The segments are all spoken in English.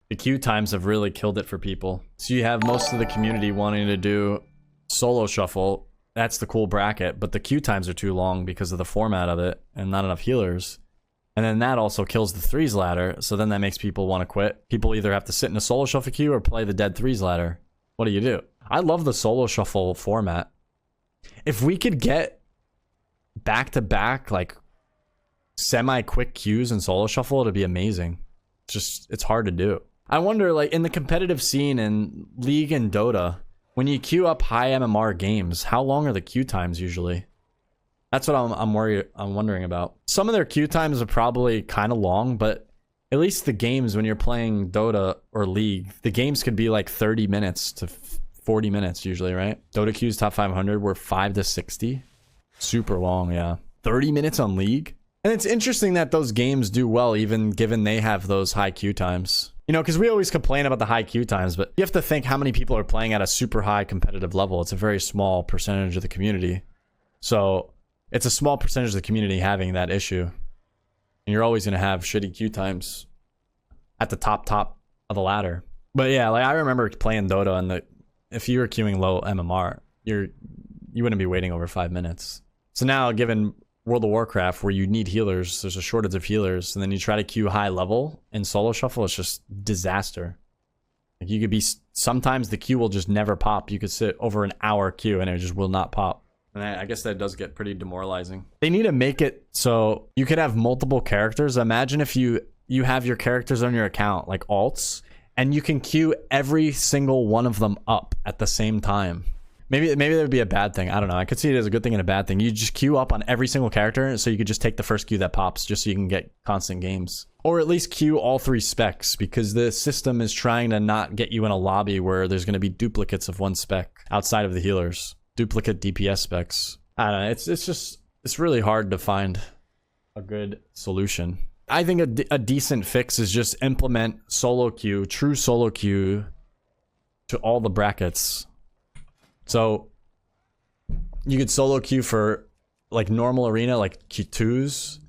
The queue times have really killed it for people. So you have most of the community wanting to do solo shuffle. That's the cool bracket, but the queue times are too long because of the format of it and not enough healers. And then that also kills the threes ladder, so then that makes people want to quit. People either have to sit in a solo shuffle queue or play the dead threes ladder. What do you do? I love the solo shuffle format. If we could get back-to-back, like, semi-quick queues in solo shuffle, it'd be amazing. It's hard to do. I wonder, like, in the competitive scene in League and Dota, when you queue up high MMR games, how long are the queue times usually? That's what I'm wondering about. Some of their queue times are probably kind of long, but at least the games when you're playing Dota or League, the games could be like 30 minutes to 40 minutes usually, right? Dota queues top 500 were 5 to 60. Super long, yeah. 30 minutes on League? And it's interesting that those games do well even given they have those high queue times. You know, because we always complain about the high queue times, but you have to think how many people are playing at a super high competitive level. It's a very small percentage of the community. So it's a small percentage of the community having that issue. And you're always going to have shitty queue times at the top of the ladder. But yeah, like I remember playing Dota and if you were queuing low MMR, you wouldn't be waiting over 5 minutes. So now given World of Warcraft where you need healers, there's a shortage of healers, and then you try to queue high level in solo shuffle, it's just disaster. Like you could be, sometimes the queue will just never pop. You could sit over an hour queue and it just will not pop. And I guess that does get pretty demoralizing. They need to make it so you could have multiple characters. Imagine if you have your characters on your account, like alts, and you can queue every single one of them up at the same time. Maybe that would be a bad thing. I don't know. I could see it as a good thing and a bad thing. You just queue up on every single character, so you could just take the first queue that pops just so you can get constant games. Or at least queue all 3 specs, because the system is trying to not get you in a lobby where there's going to be duplicates of one spec outside of the healers. Duplicate DPS specs. I don't know. It's really hard to find a good solution. I think a decent fix is just implement solo queue, true solo queue to all the brackets. So you could solo queue for like normal arena, like twos.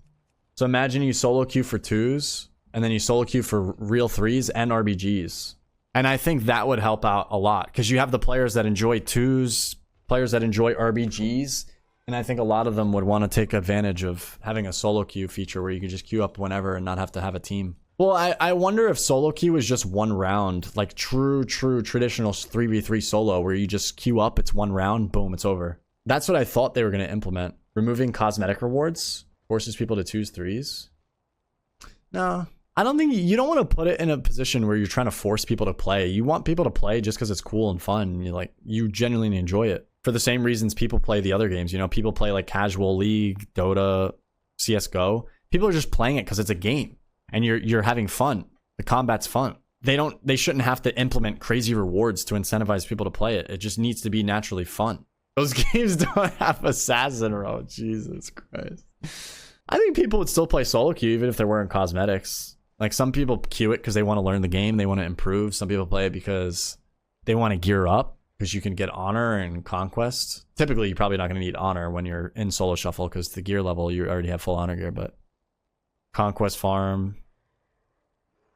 So imagine you solo queue for twos and then you solo queue for real threes and RBGs. And I think that would help out a lot because you have the players that enjoy twos, players that enjoy RBGs. And I think a lot of them would want to take advantage of having a solo queue feature where you could just queue up whenever and not have to have a team. Well, I wonder if solo queue is just one round, like true traditional 3v3 solo where you just queue up, it's one round, boom, it's over. That's what I thought they were going to implement. Removing cosmetic rewards forces people to twos, threes. No, I don't think you don't want to put it in a position where you're trying to force people to play. You want people to play just because it's cool and fun. You genuinely enjoy it for the same reasons people play the other games. You know, people play like casual League, Dota, CSGO. People are just playing it because it's a game. And you're having fun. The combat's fun. They shouldn't have to implement crazy rewards to incentivize people to play it. It just needs to be naturally fun. Those games don't have assassin row. Jesus Christ. I think people would still play solo queue even if they're wearing cosmetics. Like some people queue it because they want to learn the game. They want to improve. Some people play it because they want to gear up because you can get honor and conquest. Typically, you're probably not going to need honor when you're in solo shuffle because the gear level, you already have full honor gear, but conquest farm.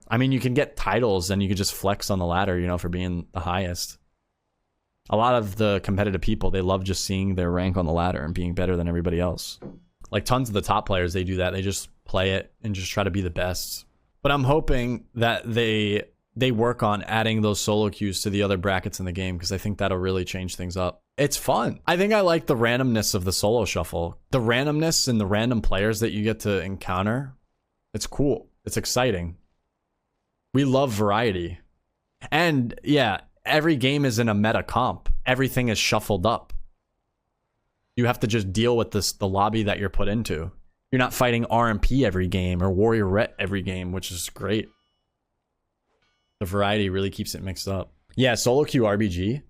I mean, you can get titles and you can just flex on the ladder, you know, for being the highest. A lot of the competitive people, they love just seeing their rank on the ladder and being better than everybody else. Like tons of the top players, they do that. They just play it and just try to be the best. But I'm hoping that they work on adding those solo queues to the other brackets in the game because I think that'll really change things up. It's fun. I think I like the randomness of the solo shuffle. The randomness and the random players that you get to encounter. It's cool. It's exciting. We love variety. And yeah, every game is in a meta comp. Everything is shuffled up. You have to just deal with the lobby that you're put into. You're not fighting RMP every game or Warrior Ret every game, which is great. The variety really keeps it mixed up. Yeah, solo queue RBG.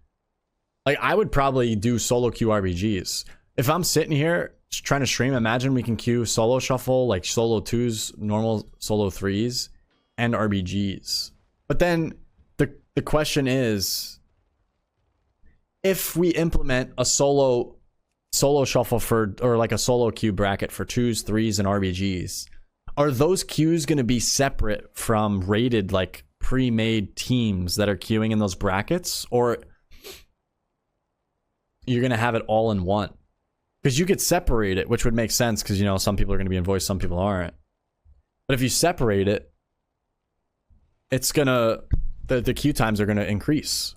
Like, I would probably do solo queue RBGs. If I'm sitting here trying to stream, imagine we can queue solo shuffle, like solo twos, normal solo threes, and RBGs. But then the question is, if we implement a solo shuffle or like a solo queue bracket for twos, threes, and RBGs, are those queues going to be separate from rated like pre-made teams that are queuing in those brackets, or you're going to have it all in one? Because you could separate it, which would make sense because, you know, some people are going to be in voice, some people aren't. But if you separate it, it's going to... The queue times are going to increase.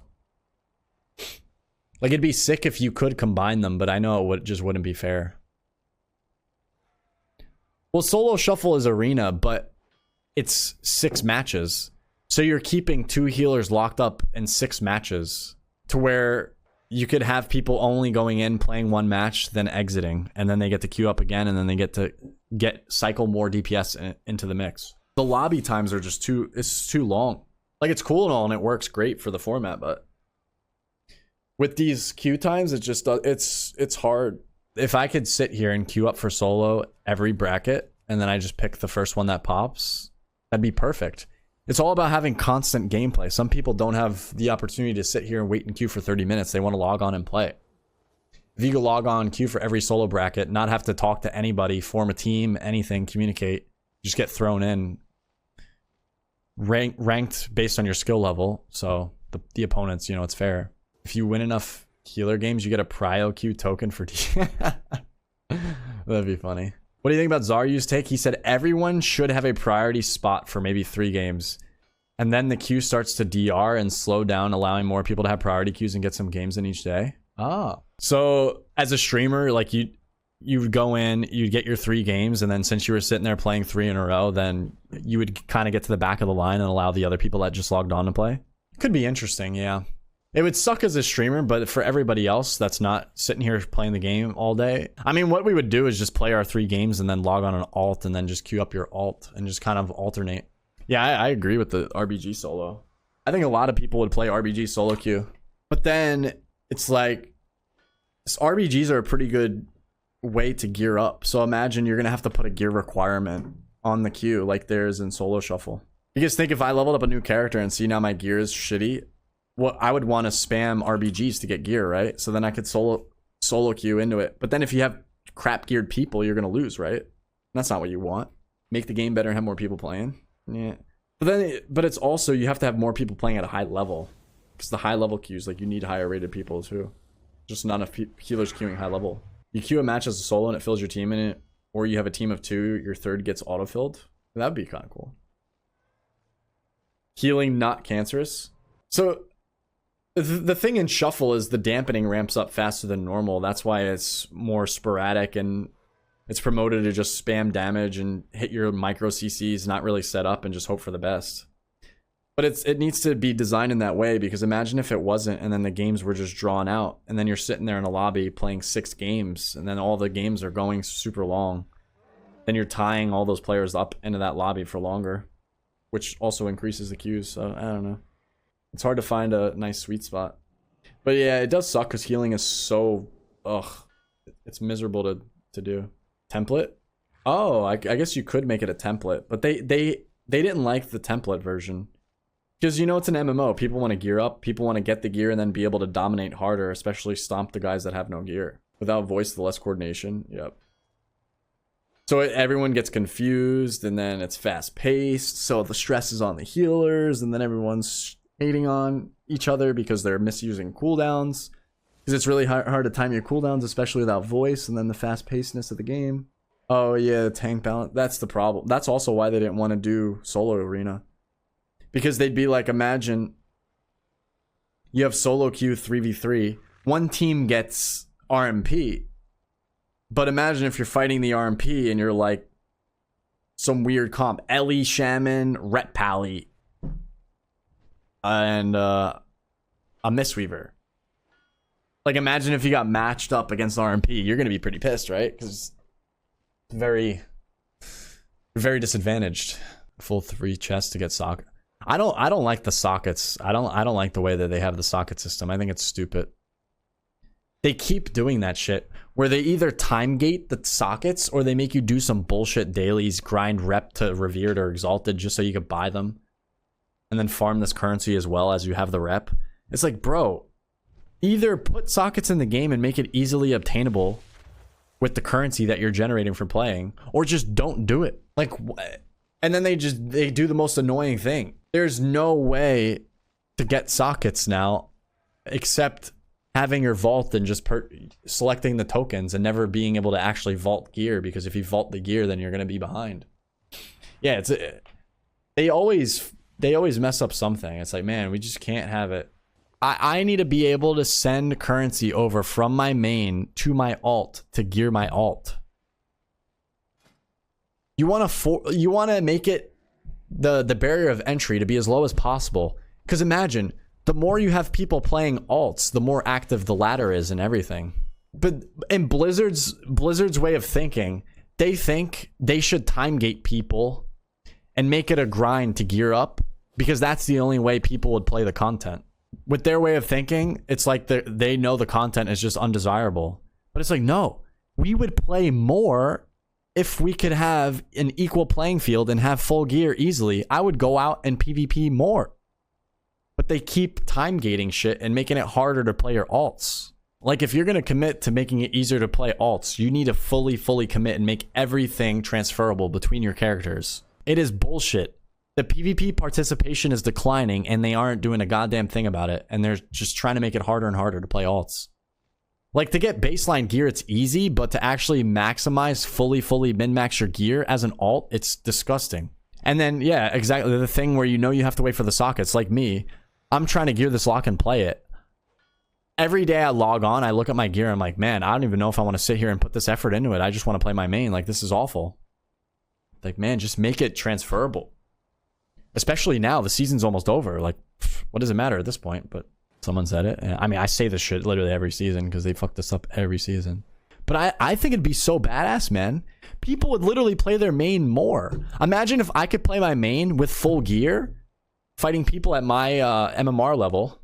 Like, it'd be sick if you could combine them, but I know it just wouldn't be fair. Well, solo shuffle is arena, but it's 6 matches. So you're keeping 2 healers locked up in 6 matches to where you could have people only going in, playing 1 match, then exiting, and then they get to queue up again, and then they get to cycle more DPS into the mix. The lobby times are just too long. Like, it's cool and all, and it works great for the format, but with these queue times, it's hard. If I could sit here and queue up for solo every bracket, and then I just pick the first one that pops, that'd be perfect. It's all about having constant gameplay. Some people don't have the opportunity to sit here and wait in queue for 30 minutes. They want to log on and play. If you could log on, queue for every solo bracket, not have to talk to anybody, form a team, anything, communicate, just get thrown in, ranked based on your skill level. So the opponents, you know, it's fair. If you win enough healer games, you get a prio queue token for That'd be funny. What do you think about Zaryu's take? He said everyone should have a priority spot for maybe 3 games. And then the queue starts to DR and slow down, allowing more people to have priority queues and get some games in each day. Ah. So as a streamer, like you would go in, you'd get your 3 games, and then since you were sitting there playing 3 in a row, then you would kind of get to the back of the line and allow the other people that just logged on to play. Could be interesting, yeah. It would suck as a streamer, but for everybody else that's not sitting here playing the game all day, I mean, what we would do is just play our 3 games and then log on an alt and then just queue up your alt and just kind of alternate. Yeah, I agree with the RBG solo. I think a lot of people would play RBG solo queue, but then it's like RBGs are a pretty good way to gear up. So imagine you're gonna have to put a gear requirement on the queue like there is in solo shuffle. You guys think if I leveled up a new character and see now my gear is shitty, well, I would want to spam RBGs to get gear, right? So then I could solo queue into it. But then if you have crap geared people, you're gonna lose, right? That's not what you want. Make the game better and have more people playing. Yeah. But it's also, you have to have more people playing at a high level, because the high level queues, like, you need higher rated people too. Just not enough healers queuing high level. You queue a match as a solo and it fills your team in it, or you have a team of 2, your 3rd gets auto-filled. That'd be kind of cool. Healing not cancerous. So the thing in shuffle is the dampening ramps up faster than normal. That's why it's more sporadic, and it's promoted to just spam damage and hit your micro CCs, not really set up, and just hope for the best. But it needs to be designed in that way, because imagine if it wasn't, and then the games were just drawn out, and then you're sitting there in a lobby playing 6 games, and then all the games are going super long. Then you're tying all those players up into that lobby for longer, which also increases the queues. So I don't know. It's hard to find a nice sweet spot. But yeah, it does suck because healing is so... It's miserable to do. Template? Oh, I guess you could make it a template. But they didn't like the template version. Because, you know, it's an MMO. People want to gear up. People want to get the gear and then be able to dominate harder, especially stomp the guys that have no gear. Without voice, the less coordination. Yep. So everyone gets confused, and then it's fast-paced. So the stress is on the healers, and then everyone's hating on each other because they're misusing cooldowns, because it's really hard to time your cooldowns, especially without voice, and then the fast-pacedness of the game. Oh yeah, tank balance, that's the problem. That's also why they didn't want to do solo arena, because they'd be like, imagine you have solo queue 3v3, one team gets RMP, but imagine if you're fighting the RMP and you're like some weird comp, Ellie, Shaman, Ret Pally, and a Mistweaver. Like, imagine if you got matched up against RMP. You're gonna be pretty pissed, right? Because very disadvantaged. Full 3 chests to get socket. I don't like the sockets. I don't like the way that they have the socket system. I think it's stupid. They keep doing that shit where they either time gate the sockets, or they make you do some bullshit dailies, grind rep to revered or exalted just so you could buy them, and then farm this currency as well as you have the rep. It's like, bro, either put sockets in the game and make it easily obtainable with the currency that you're generating for playing, or just don't do it. Like, and then they do the most annoying thing. There's no way to get sockets now except having your vault and just selecting the tokens and never being able to actually vault gear, because if you vault the gear, then you're going to be behind. Yeah, they always mess up something. It's like, man, we just can't have it. I need to be able to send currency over from my main to my alt to gear my alt. You want to make it the barrier of entry to be as low as possible, because imagine the more you have people playing alts, the more active the ladder is and everything. But in Blizzard's way of thinking, they think they should time gate people and make it a grind to gear up, because that's the only way people would play the content. With their way of thinking, it's like they know the content is just undesirable. But it's like, no, we would play more if we could have an equal playing field and have full gear easily. I would go out and PvP more. But they keep time gating shit and making it harder to play your alts. Like, if you're going to commit to making it easier to play alts, you need to fully commit and make everything transferable between your characters. It is bullshit. The PvP participation is declining and they aren't doing a goddamn thing about it. And they're just trying to make it harder and harder to play alts. Like, to get baseline gear, it's easy, but to actually maximize, fully min-max your gear as an alt, it's disgusting. And then, yeah, exactly, the thing where you know you have to wait for the sockets, like me, I'm trying to gear this lock and play it. Every day I log on, I look at my gear, I'm like, man, I don't even know if I want to sit here and put this effort into it. I just want to play my main. Like, this is awful. Like, man, just make it transferable. Especially now, the season's almost over. Like, what does it matter at this point? But someone said it. And I mean, I say this shit literally every season because they fuck this up every season. But I think it'd be so badass, man. People would literally play their main more. Imagine if I could play my main with full gear, fighting people at my MMR level,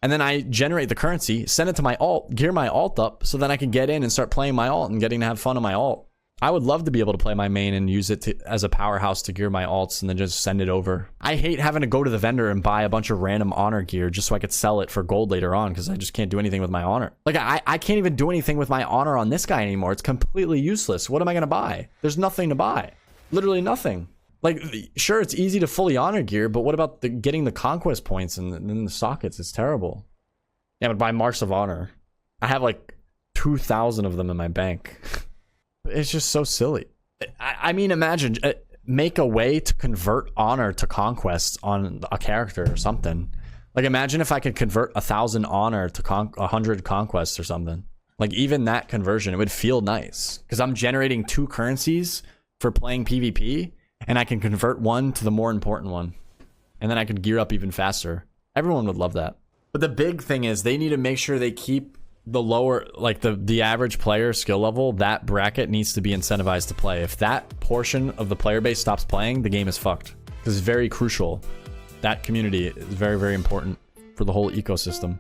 and then I generate the currency, send it to my alt, gear my alt up, so then I can get in and start playing my alt and getting to have fun on my alt. I would love to be able to play my main and use it as a powerhouse to gear my alts and then just send it over. I hate having to go to the vendor and buy a bunch of random honor gear just so I could sell it for gold later on, because I just can't do anything with my honor. Like, I can't even do anything with my honor on this guy anymore. It's completely useless. What am I going to buy? There's nothing to buy. Literally nothing. Like, sure, it's easy to fully honor gear, but what about getting the conquest points and then the sockets? It's terrible. Yeah, but buy Marks of Honor. I have like 2,000 of them in my bank. It's just so silly. I mean, imagine, make a way to convert honor to conquests on a character or something. Like, imagine if I could convert 1,000 honor to 100 conquests or something. Like, even that conversion, it would feel nice. Because I'm generating 2 currencies for playing PvP, and I can convert one to the more important one. And then I could gear up even faster. Everyone would love that. But the big thing is they need to make sure they keep the lower, like the average player skill level, that bracket needs to be incentivized to play. If that portion of the player base stops playing, the game is fucked. Because it's very crucial. That community is very important for the whole ecosystem.